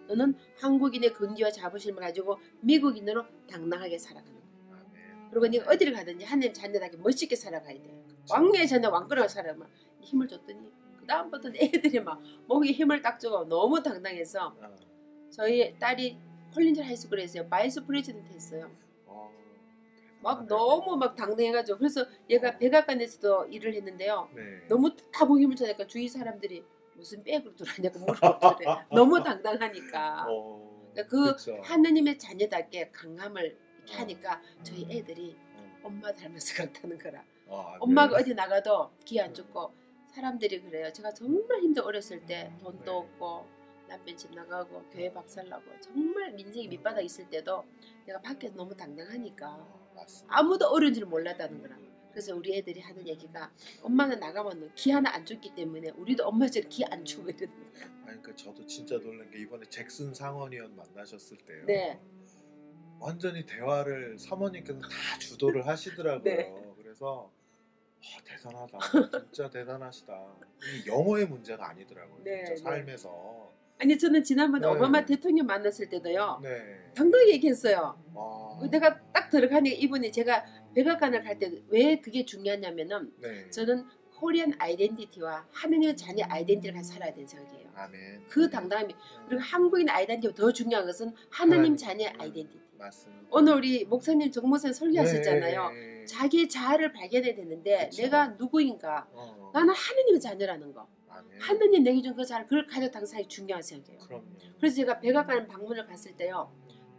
Speaker 2: 너는 한국인의 근기와 자부심을 가지고 미국인으로 당당하게 살아가는 거야. 그리고 네가 어디를 가든지 하느님 자녀답게 멋있게 살아가야 돼. 왕의 자녀 왕권을 살아가면 힘을 줬더니 그 다음부터는 애들이 막 목에 힘을 딱 주고 너무 당당해서 저희 딸이 콜린즈 하이스쿨에서 바이스 프레지던트 했어요. 막 너무 막 당당해가지고 그래서 얘가 백악관에서도 일을 했는데요.
Speaker 1: 네.
Speaker 2: 너무 다 보기물 쳐니까 주위 사람들이 무슨 백으로 들어왔냐고 물어보더래. 너무 당당하니까. 그러니까 그 그쵸. 하느님의 자녀답게 강함을 이렇게 하니까 저희 애들이 엄마 닮아서 그렇다는 거라. 엄마가 어디 나가도 기 안 죽고 사람들이 그래요. 제가 정말 힘들 어렸을 때 돈도 없고 남편 집 나가고 교회 박살나고 정말 민생이 밑바닥 있을 때도 내가 밖에서 너무 당당하니까 아무도 어려운 줄 몰랐다는 거라. 그래서 우리 애들이 하는 얘기가 엄마는 나가면 기 하나 안 줬기 때문에 우리도 엄마처럼 기 안 주고 이러는 거야.
Speaker 1: 아니 그러니까 저도 진짜 놀란 게 이번에 잭슨 상원의원 만나셨을 때요.
Speaker 2: 네.
Speaker 1: 완전히 대화를 사모님께서 다 주도를 하시더라고요. 네. 그래서 대단하다. 진짜 대단하시다. 이 영어의 문제가 아니더라고요. 네, 진짜 삶에서.
Speaker 2: 아니 저는 지난번에 오바마 대통령 만났을 때도요. 당당히 얘기했어요. 내가 딱 들어가니까 이분이 제가 백악관을 갈 때 왜 그게 중요하냐면은 저는 코리안 아이덴티티와 하느님의 자녀 아이덴티티를 같이 살아야 되는 생각이에요.
Speaker 1: 아멘.
Speaker 2: 그 당당함이. 그리고 한국인 아이덴티티보다 더 중요한 것은 하느님 자녀 아이덴티티.
Speaker 1: 맞습니다.
Speaker 2: 오늘 우리 목사님 정 목사님 설교하셨잖아요. 자기의 자아를 발견해야 되는데 그쵸. 내가 누구인가. 나는 하느님의 자녀라는 거. 아멘. 하느님 내게 준 그 자아를 그걸 가져 당사이 중요한 생각이에요.
Speaker 1: 그럼요.
Speaker 2: 그래서 제가 백악관 방문을 갔을 때요.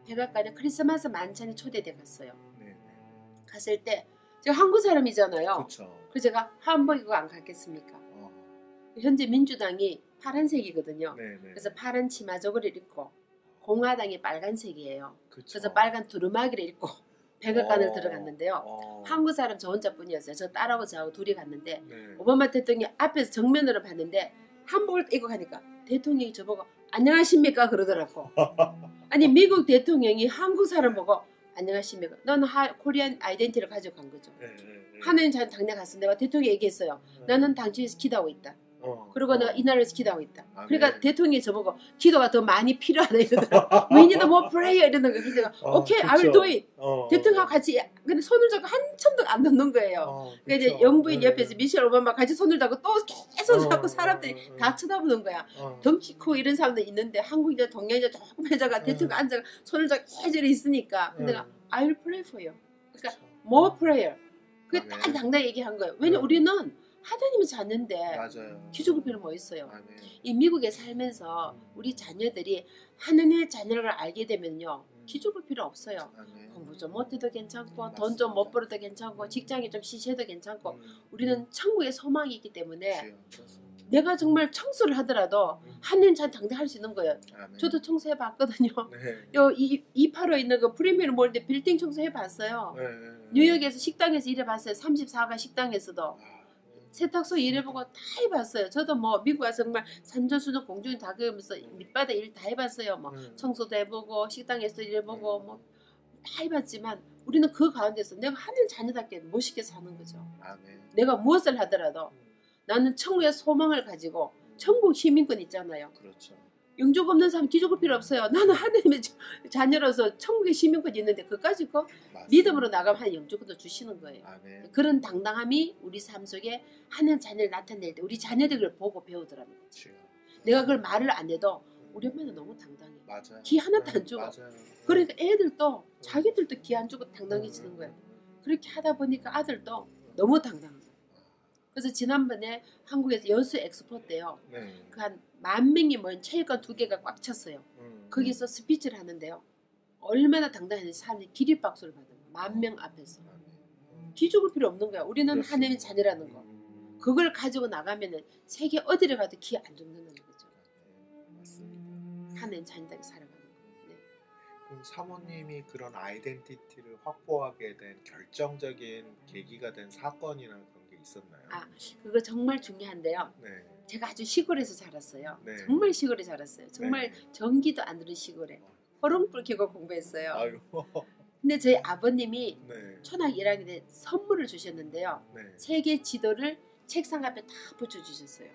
Speaker 2: 백악관에 크리스마스 만찬에 초대돼 갔어요. 갔을 때 제가 한국 사람이잖아요.
Speaker 1: 그쵸.
Speaker 2: 그래서 제가 한복 입고 안 갔겠습니까? 현재 민주당이 파란색이거든요. 그래서 파란 치마 저고리를 입고 공화당이 빨간색이에요. 그쵸. 그래서 빨간 두루마기를 입고 백악관을 들어갔는데요. 한국 사람 저 혼자뿐이었어요. 저 딸하고 저하고 둘이 갔는데 오바마 대통령이 앞에서 정면으로 봤는데 한복을 입고 가니까 대통령이 저보고 안녕하십니까 그러더라고. 아니 미국 대통령이 한국 사람 보고 안녕하십니까. 너는 코리안 아이덴티티를 가지고 간 거죠. 하느님 잘 당내 갔어. 내가 대통령이 얘기했어요. 나는 당신에서 기도하고 있다. 그리고 내가 이 나라에서 기도하고 있다. 그러니까 대통령이 저보고 기도가 더 많이 필요하다 이러더라고. We need more prayer 이러는 거예요. 그래서 내가 오케이, I will do it. 대통령하고 같이 근데 손을 잡고 한참도 안 놓는 거예요. 그러니까 이제 영부인 옆에서 미셸 오바마 같이 손을 잡고 또 계속 잡고 사람들이 다 쳐다보는 거야. 덩치 크고 이런 사람들 있는데 한국인들 동양인들 조금 해자가 대통령 앉아가 손을 잡고 해저리 있으니까 근데 내가 I will pray for you. 그러니까 more prayer. 그게 딱 당당히 얘기한 거예요. 왜냐면 우리는 하나님이 자녀인데 기죽을 필요 뭐 있어요. 이 미국에 살면서 우리 자녀들이 하나님의 자녀를 알게 되면요. 기죽을 필요 없어요. 공부 좀 못해도 괜찮고 돈 좀 못 벌어도 괜찮고 직장이 좀 시시해도 괜찮고 우리는 천국의 소망이 있기 때문에 내가 정말 청소를 하더라도 하나님 잘 당당할 수 있는 거예요. 저도 청소해봤거든요. 요 285에 있는 그 프리미엄 몰인데 빌딩 청소해봤어요. 뉴욕에서 식당에서 일해봤어요. 34가 식당에서도. 세탁소 일해보고 다 해봤어요. 저도 뭐 미국 와서 정말 산전수전 공중에 다 그러면서 밑바닥 일 다 해봤어요. 뭐 청소도 해보고 식당에서 일해보고 뭐 다 해봤지만 우리는 그 가운데서 내가 하는 자녀답게 멋있게 사는 거죠. 내가 무엇을 하더라도 나는 천국의 소망을 가지고 천국 시민권 있잖아요.
Speaker 1: 그렇죠.
Speaker 2: 영적 없는 사람 기죽을 필요 없어요. 나는 하나님의 자녀로서 천국의 시민권이 있는데 그까지 그 믿음으로 나가면 하나님 영적도 주시는 거예요. 아멘. 그런 당당함이 우리 삶 속에 하나님 자녀를 나타낼 때 우리 자녀들을 보고 배우더라는 거죠. 내가 그걸 말을 안 해도 우리 엄마는 너무 당당해.
Speaker 1: 맞아요.
Speaker 2: 기 하나도 안 주고. 그러니까 애들도 자기들도 기 안 주고 당당해지는 거예요. 그렇게 하다 보니까 아들도 너무 당당한 거예요. 그래서 지난번에 한국에서 여수 엑스포 때요. 그 한 10,000명이 모인 체육관 2개가 꽉 찼어요. 거기서 스피치를 하는데요. 얼마나 당당했는지 사람들이 기립박수를 받아요. 10,000명 앞에서. 기죽을 필요 없는 거야. 우리는 하나님의 자녀라는 거. 그걸 가지고 나가면은 세계 어디를 가도 기 안 죽는다는 거죠. 하나님 자녀답게 살아가는 거.
Speaker 1: 그럼 사모님이 그런 아이덴티티를 확보하게 된 결정적인 계기가 된 사건이나 그런 게 있었나요?
Speaker 2: 그거 정말 중요한데요. 제가 아주 시골에서 자랐어요. 정말 시골에 자랐어요. 정말 전기도 안 들은 시골에 호롱불 켜고 공부했어요. 근데 저희 아버님이 초등학교 1학년 때 선물을 주셨는데요. 세계 지도를 책상 앞에 다 붙여주셨어요.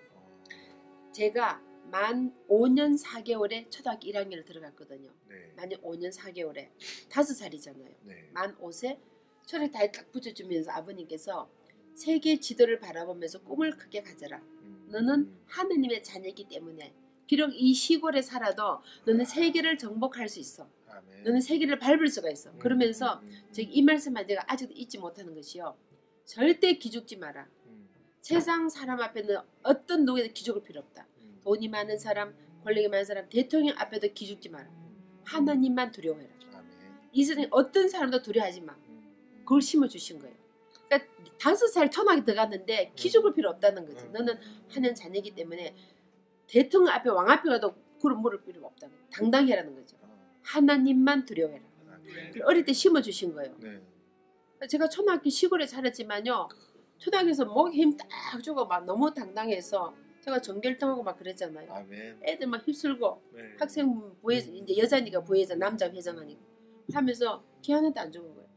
Speaker 2: 제가 만 5년 4개월에 초등학교 1학년을 들어갔거든요. 만 5년 4개월에 5살이잖아요. 만 5세 초등학교 다 딱 붙여주면서 아버님께서 세계 지도를 바라보면서 꿈을 크게 가져라. 너는 하느님의 자녀이기 때문에 비록 이 시골에 살아도 너는 세계를 정복할 수 있어. 너는 세계를 밟을 수가 있어. 그러면서 이 말씀만 내가 아직도 잊지 못하는 것이요. 절대 기죽지 마라. 세상 사람 앞에는 어떤 누구에도 기죽을 필요 없다. 돈이 많은 사람, 권력이 많은 사람, 대통령 앞에도 기죽지 마라. 하나님만 두려워해라. 이 세상에 어떤 사람도 두려워하지 마. 그걸 심어주신 거예요. 그러니까 5살 천하게 들어갔는데 기죽을 필요 없다는 거지. 너는 하나님 자녀이기 때문에 대통령 앞에 왕 앞에 가도 그걸 물을 필요가 없다는 거예요. 당당해라는 거죠. 하나님만 두려워해라. 어릴 때 심어주신 거예요. 제가 초등학교 시골에 살았지만요. 초등학교에서 목에 힘 딱 주고 막 너무 당당해서 제가 전결등하고 막 그랬잖아요. 애들 막 휩쓸고 학생 부회장, 이제 여자니까 부회장, 남자 회장하니까 하면서 기 하나도 안 좋은 거예요.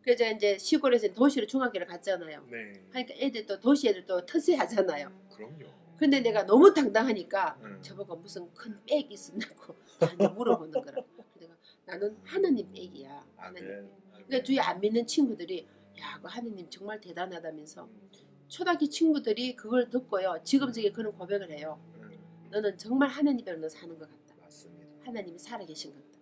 Speaker 2: 그래서 제가 이제 시골에서 도시로 중학교를 갔잖아요. 하니까 애들 또 도시 애들 또 터세하잖아요.
Speaker 1: 그럼요.
Speaker 2: 근데 내가 너무 당당하니까 저보고 무슨 큰 빽이 있었냐고 물어보는 거라. 내가 나는 하나님 빽이야. 하나님. 그러니까 주위에 안 믿는 친구들이 야, 그 하나님 정말 대단하다면서 초등학교 친구들이 그걸 듣고요. 지금 저게 그런 고백을 해요. 너는 정말 하나님으로 너 사는 것 같다.
Speaker 1: 맞습니다.
Speaker 2: 하나님이 살아계신 것 같다.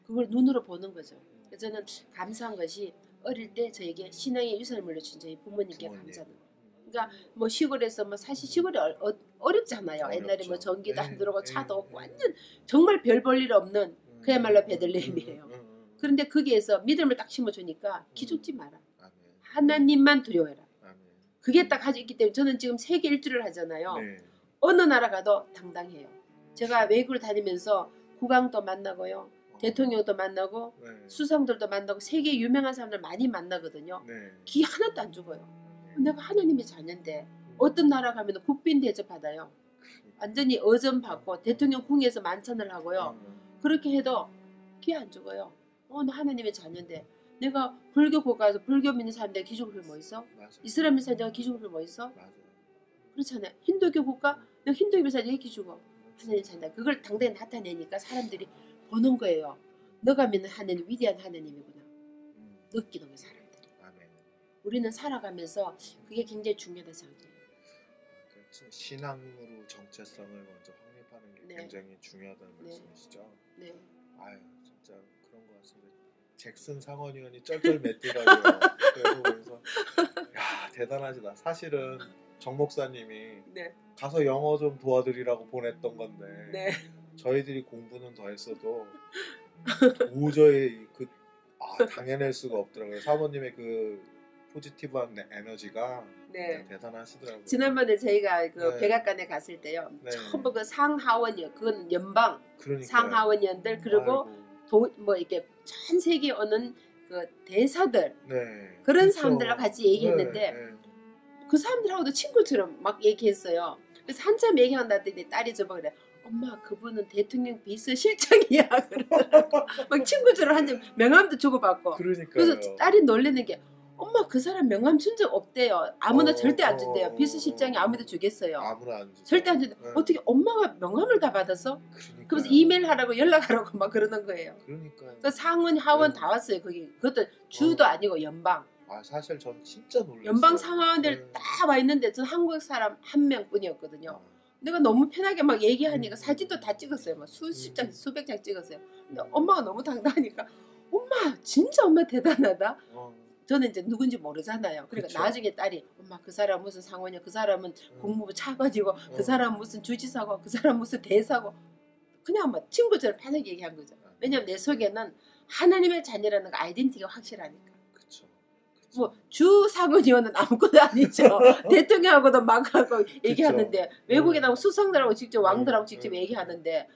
Speaker 2: 그걸 눈으로 보는 거죠. 그래서 저는 감사한 것이 어릴 때 저에게 신앙의 유산을 물려준 저희 부모님께 감사합니다. 그러니까 뭐 시골에서 뭐 사실 시골이 어렵잖아요. 어렵죠. 옛날에 뭐 전기도 안 들어오고 차도 없고 완전 정말 별 볼 일 없는 그야말로 베들레헴이에요. 그런데 거기에서 믿음을 딱 심어주니까 기죽지 마라. 하나님만 두려워해라. 그게 딱 가지고 있기 때문에 저는 지금 세계 일주를 하잖아요. 어느 나라 가도 당당해요. 제가 외국을 다니면서 국왕도 만나고요. 대통령도 만나고 수상들도 만나고 세계 유명한 사람들 많이 만나거든요. 기 하나도 안 죽어요. 내가 하나님의 자녀인데 어떤 나라 가면 국빈 대접받아요. 완전히 어전 받고 대통령 궁에서 만찬을 하고요. 그렇게 해도 기 안 죽어요. 나 하나님의 자녀인데 내가 불교국 가서 불교 믿는 사람들 기죽을 필요 뭐 있어?
Speaker 1: 맞아.
Speaker 2: 이슬람 믿는 사람들 기죽을 필요 뭐 있어?
Speaker 1: 맞아.
Speaker 2: 그렇잖아요. 힌두교 국가 내가 힌두교 믿는 사람들 기죽어. 하나님 자녀. 그걸 당당히 나타내니까 사람들이 보는 거예요. 너가 믿는 하나님 위대한 하나님이구나. 느끼는 거예요 사람들이. 우리는 살아가면서 그게 굉장히 중요하다 생각해요.
Speaker 1: 신앙으로 정체성을 먼저 확립하는 게 굉장히 중요하다는 말씀이시죠?
Speaker 2: 네.
Speaker 1: 아유 진짜 그런 것 같습니다. 잭슨 상원의원이 쩔쩔매뜨라고요. 그래서 야 대단하시다. 사실은 정 목사님이 가서 영어 좀 도와드리라고 보냈던 건데 저희들이 공부는 더 했어도 도저히 당해낼 수가 없더라고요. 사모님의 그 포지티브한 에너지가 대단하시더라고요.
Speaker 2: 지난번에 저희가 그 백악관에 갔을 때요. 전부 그 상하원이요. 그건 연방 상하원위원들 그리고 뭐 이렇게 전 세계에 오는 그 대사들 그런 그렇죠. 사람들과 같이 얘기했는데 그 사람들하고도 친구처럼 막 얘기했어요. 그래서 한참 얘기한다 했더니 딸이 저보고 그래. 엄마 그분은 대통령 비서실장이야 그러더라고. 막 친구처럼 한참 명함도 주고받고.
Speaker 1: 그러니까요.
Speaker 2: 그래서 딸이 놀래는 게 엄마 그 사람 명함 준 적 없대요. 아무나 절대 안 준대요. 비서실장이 아무도 주겠어요.
Speaker 1: 아무나 안 주죠.
Speaker 2: 절대 안 준대. 어떻게 엄마가 명함을 다 받았어? 그래서 이메일 하라고 연락하라고 막 그러는 거예요.
Speaker 1: 그러니까요.
Speaker 2: 그래서 상원 하원 다 왔어요. 거기 그것도 주도 아니고 연방.
Speaker 1: 사실 전 진짜 놀랐어요.
Speaker 2: 연방 상하원들 다 와 있는데 전 한국 사람 한 명뿐이었거든요. 내가 너무 편하게 막 얘기하니까 사진도 다 찍었어요. 막 수십 장, 수백 장 찍었어요. 근데 엄마가 너무 당당하니까 엄마 진짜 엄마 대단하다. 저는 이제 누군지 모르잖아요. 그러니까 그쵸. 나중에 딸이 엄마 그 사람 무슨 상원이야. 그 사람은 국무부 차관이고 그 사람 무슨 주지사고 그 사람 무슨 대사고 그냥 막 친구처럼 편하게 얘기한 거죠. 왜냐면 내 속에는 하나님의 자녀라는 거 아이덴티티가 확실하니까. 뭐 주 상원의원은 아무것도 아니죠. 대통령하고도 막 하고 얘기하는데 외국에 나오고 수상들하고 직접 왕들하고 직접 얘기하는데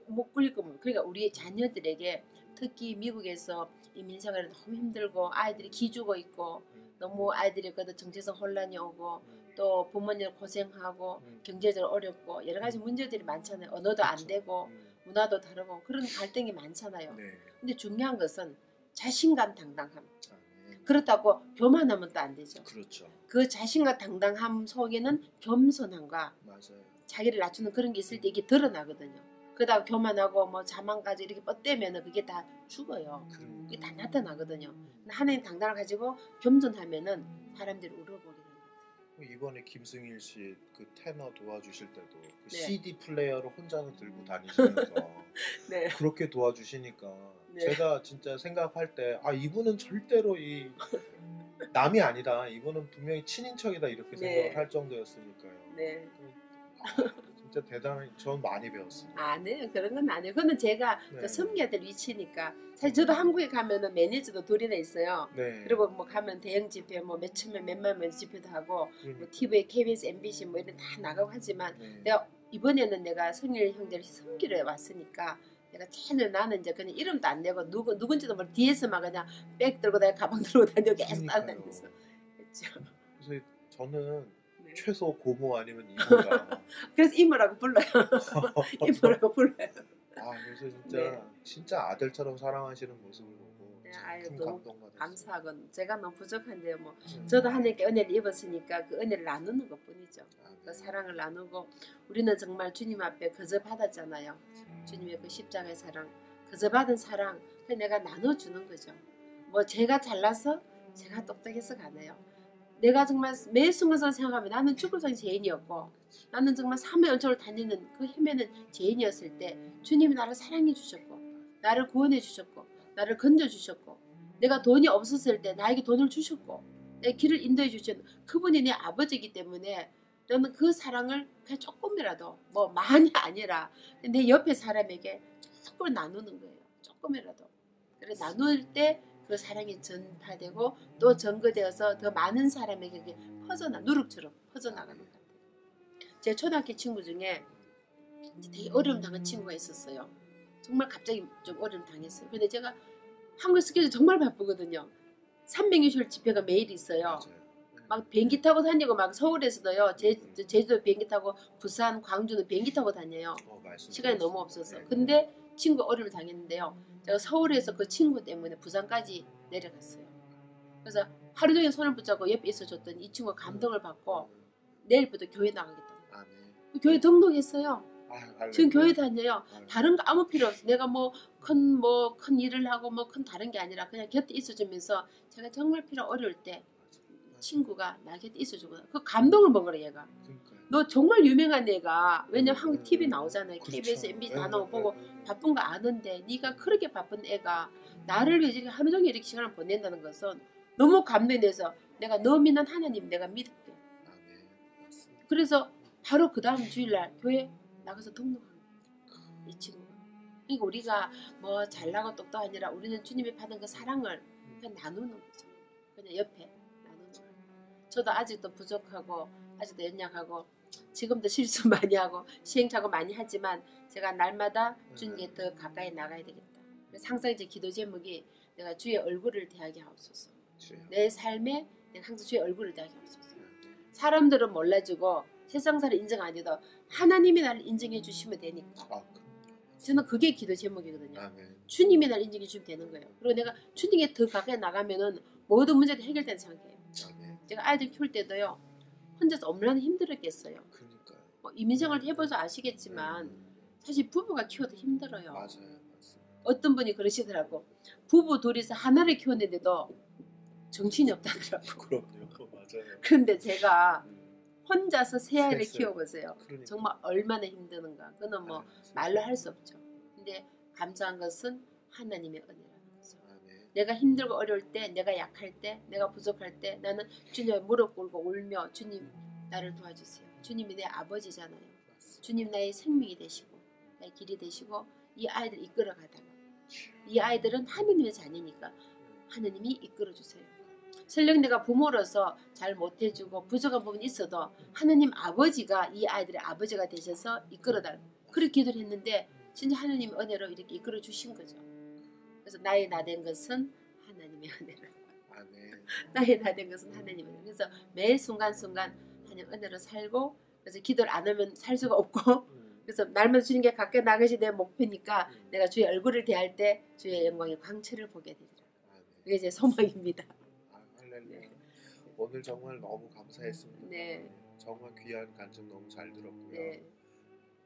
Speaker 2: 못 굴릴 거면 그러니까 우리 자녀들에게 특히 미국에서 이민생활이 너무 힘들고 아이들이 기죽어 있고 너무 아이들이 그래도 정체성 혼란이 오고 또 부모님 고생하고 경제적으로 어렵고 여러 가지 문제들이 많잖아요. 언어도 안 되고 문화도 다르고 그런 갈등이 많잖아요. 근데 중요한 것은 자신감 당당함. 그렇다고 교만하면 또 안 되죠.
Speaker 1: 그렇죠.
Speaker 2: 그 자신과 당당함 속에는 겸손함과
Speaker 1: 맞아요.
Speaker 2: 자기를 낮추는 그런 게 있을 때 이게 드러나거든요. 그러다가 교만하고 뭐 자만까지 이렇게 뻗대면 그게 다 죽어요. 그게 다 나타나거든요. 하나님 당당을 가지고 겸손하면은 사람들이 울어보게 되는 거예요.
Speaker 1: 이번에 김승일 씨 그 테너 도와주실 때도 그
Speaker 2: 네.
Speaker 1: CD 플레이어를 혼자서 들고 다니시면서
Speaker 2: 네.
Speaker 1: 그렇게 도와주시니까
Speaker 2: 네.
Speaker 1: 제가 진짜 생각할 때 이분은 절대로 이 남이 아니다. 이분은 분명히 친인척이다 이렇게 생각을 할 정도였으니까요.
Speaker 2: 네.
Speaker 1: 진짜 대단히 전 많이 배웠습니다.
Speaker 2: 네, 그런 건 아니에요. 그거는 제가 또 섬겨야 될 위치니까. 사실 저도 한국에 가면은 매니저도 둘이나 있어요. 그리고 뭐 가면 대형 집회 뭐 몇천명 몇만 명 집회도 하고 뭐 TV에 KBS, MBC 뭐 이런 다 나가고 하지만 내가 이번에는 내가 승일 형제를 섬기러 왔으니까 내가 제일 나는 이제 그냥 이름도 안 내고 누군지도 모르고 뒤에서만 그냥 백 들고 다니고 가방 들고 다니고 계속 따라다니면서 했죠.
Speaker 1: 그래서 저는 최소 고모 아니면 이모가
Speaker 2: 그래서 이모라고 불러요. 이모라고 불러요.
Speaker 1: 그래서 진짜 아들처럼 사랑하시는 모습을 보고 큰 감동받았어요.
Speaker 2: 감사하건 제가 너무 부족한데요. 뭐 저도 하나님께 은혜를 입었으니까 그 은혜를 나누는 것뿐이죠. 그 사랑을 나누고 우리는 정말 주님 앞에 거저 받았잖아요. 주님의 그 십자가의 사랑, 거저 받은 사랑, 그 내가 나눠주는 거죠. 뭐 제가 잘나서 제가 똑똑해서가 아니에요. 내가 정말 매 순간순간 생각하면 나는 죽을성이 죄인이었고 나는 정말 삶의 연속을 다니는 그 헤매는 죄인이었을 때 주님이 나를 사랑해 주셨고 나를 구원해 주셨고 나를 건져 주셨고 내가 돈이 없었을 때 나에게 돈을 주셨고 내 길을 인도해 주셨고 그분이 내 아버지이기 때문에 너는 그 사랑을 그냥 조금이라도 뭐 많이 아니라 내 옆에 사람에게 조금 나누는 거예요. 조금이라도. 그래서 나눌 때 그 사랑이 전파되고 또 전거되어서 더 많은 사람에게 누룩처럼 퍼져나가는 것 같아요. 제 초등학교 친구 중에 되게 어려움 당한 친구가 있었어요. 정말 갑자기 좀 어려움 당했어요. 근데 제가 한국 스케줄 정말 바쁘거든요. 360일 집회가 매일 있어요. 막 비행기 타고 다니고 막 서울에서도요. 제주도 비행기 타고 부산, 광주는 비행기 타고 다녀요. 시간이 너무 없어서. 근데 친구 어려움을 당했는데요. 제가 서울에서 그 친구 때문에 부산까지 내려갔어요. 그래서 하루 종일 손을 붙잡고 옆에 있어줬더니 이 친구가 감동을 받고 내일부터 교회 나가겠다고. 교회 등록했어요. 지금 교회 다녀요. 다른 거 아무 필요 없어. 내가 큰 일을 하고 큰 다른 게 아니라 그냥 곁에 있어주면서 제가 정말 어려울 때 친구가 나 곁에 있어주고 그 감동을 먹으라 얘가. 너 정말 유명한 애가 왜냐면 한국 TV 나오잖아요. KBS, MBC 다 나오고 보고 바쁜 거 아는데 네가 그렇게 바쁜 애가 나를 위해 이렇게 하루 종일 이렇게 시간을 보낸다는 것은 너무 감동이 돼서 내가 너 믿는 하나님 내가 믿을게. 그래서 바로 그 다음 주일날 교회 나가서 등록한 거예요. 이 친구가. 그러니까 우리가 뭐 잘나고 똑똑 아니라 우리는 주님이 받은 그 사랑을 그냥 나누는 거죠. 그냥 옆에 나누는 거예요. 저도 아직도 부족하고 아직도 연약하고 지금도 실수 많이 하고 시행착오 많이 하지만 제가 날마다 주님께 더 가까이 나가야 되겠다. 그래서 항상 이제 기도 제목이 내가 주의 얼굴을 대하게 하옵소서. 내 삶에 내가 항상 주의 얼굴을 대하게 하옵소서. 사람들은 몰라주고 세상 사람 인정 안 해도 하나님이 나를 인정해 주시면 되니까. 저는 그게 기도 제목이거든요. 주님이 나를 인정해 주시면 되는 거예요. 그리고 내가 주님께 더 가까이 나가면은 모든 문제가 해결된다는 생각해요. 제가 아이들 키울 때도요. 혼자서 얼마나 힘들었겠어요. 이민생활 해봐서 아시겠지만 사실 부부가 키워도 힘들어요. 어떤 분이 그러시더라고. 부부 둘이서 하나를 키웠는데도 정신이 없다더라고.
Speaker 1: 그럼요. 맞아요.
Speaker 2: 그런데 제가 혼자서 세 아이를 키워보세요. 정말 얼마나 힘드는가. 그건 뭐 말로 할 수 없죠. 근데 감사한 것은 하나님의 은혜라는 거죠. 내가 힘들고 어려울 때, 내가 약할 때, 내가 부족할 때 나는 주님의 무릎 꿇고 울며 주님 나를 도와주세요. 주님이 내 아버지잖아요. 주님 나의 생명이 되시고 나의 길이 되시고 이 아이들 이끌어가다가 이 아이들은 하느님의 자녀니까 하느님이 이끌어주세요. 설령 내가 부모로서 잘 못해주고 부족한 부분이 있어도 하느님 아버지가 이 아이들의 아버지가 되셔서 이끌어달라. 그렇게 기도를 했는데 진짜 하느님의 은혜로 이렇게 이끌어주신 거죠. 그래서 나의 나된 것은 하나님의 은혜로. 나의 나된 것은 하나님의 은혜로. 그래서 매 순간순간 하나님 은혜로 살고 그래서 기도를 안 하면 살 수가 없고 그래서 날마다 주님께 가까이 나가시 내 목표니까 내가 주의 얼굴을 대할 때 주의 영광의 광채를 보게 되리라. 그게 제 소망입니다.
Speaker 1: 네. 오늘 정말 너무 감사했습니다.
Speaker 2: 네.
Speaker 1: 정말 귀한 간증 너무 잘 들었고요.
Speaker 2: 네.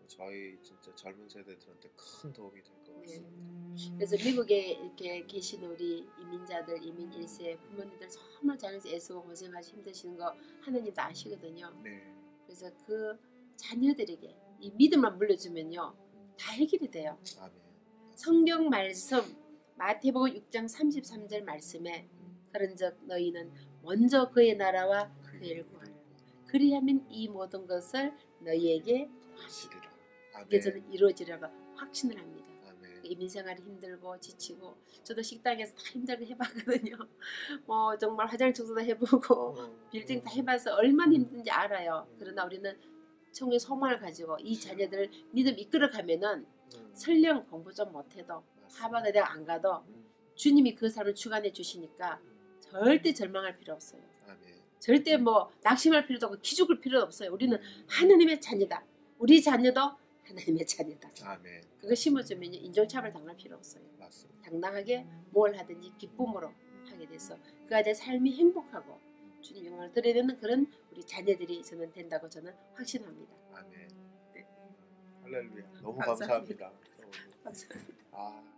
Speaker 1: 저희 진짜 젊은 세대들한테 큰 도움이 될 것 같습니다.
Speaker 2: 그래서 미국에 이렇게 계신 우리 이민자들, 이민 1세 부모님들 정말 자녀에서 애쓰고 고생하시고 힘드시는 거 하나님도 아시거든요.
Speaker 1: 네.
Speaker 2: 그래서 그 자녀들에게 이 믿음만 물려주면요 다 해결이 돼요.
Speaker 1: 아멘.
Speaker 2: 성경 말씀 마태복음 6장 33절 말씀에 그런즉 너희는 먼저 그의 나라와 그의 일 구하라. 그리하면 이 모든 것을 너희에게 하시리라. 이게 저는 이루어지리라고 확신을 합니다. 이민생활이 힘들고 지치고 저도 식당에서 다 힘들게 해봤거든요. 뭐 정말 화장 청소도 해보고 빌딩 다 해봐서 얼마나 힘든지 알아요. 그러나 우리는 청의 소망을 가지고 이 자녀들을 믿음 이끌어가면은 설령 공부 좀 못해도 하버드 대학 안 가도 주님이 그 사람을 주관해 주시니까 절대 절망할 필요 없어요. 절대 뭐 낙심할 필요도 없고 기죽을 필요도 없어요. 우리는 하나님의 자녀다. 우리 자녀도 하나님의 자녀다.
Speaker 1: 아멘.
Speaker 2: 그거 심어주면 인종차별 당할 필요 없어요.
Speaker 1: 맞습니다.
Speaker 2: 당당하게 뭘 하든지 기쁨으로 하게 돼서 그 아이의 삶이 행복하고 주님 영광을 드려야 되는 그런 우리 자녀들이 저는 된다고 저는 확신합니다.
Speaker 1: 아멘. 네. 할렐루야. 너무 감사합니다.
Speaker 2: 감사합니다.
Speaker 1: 아.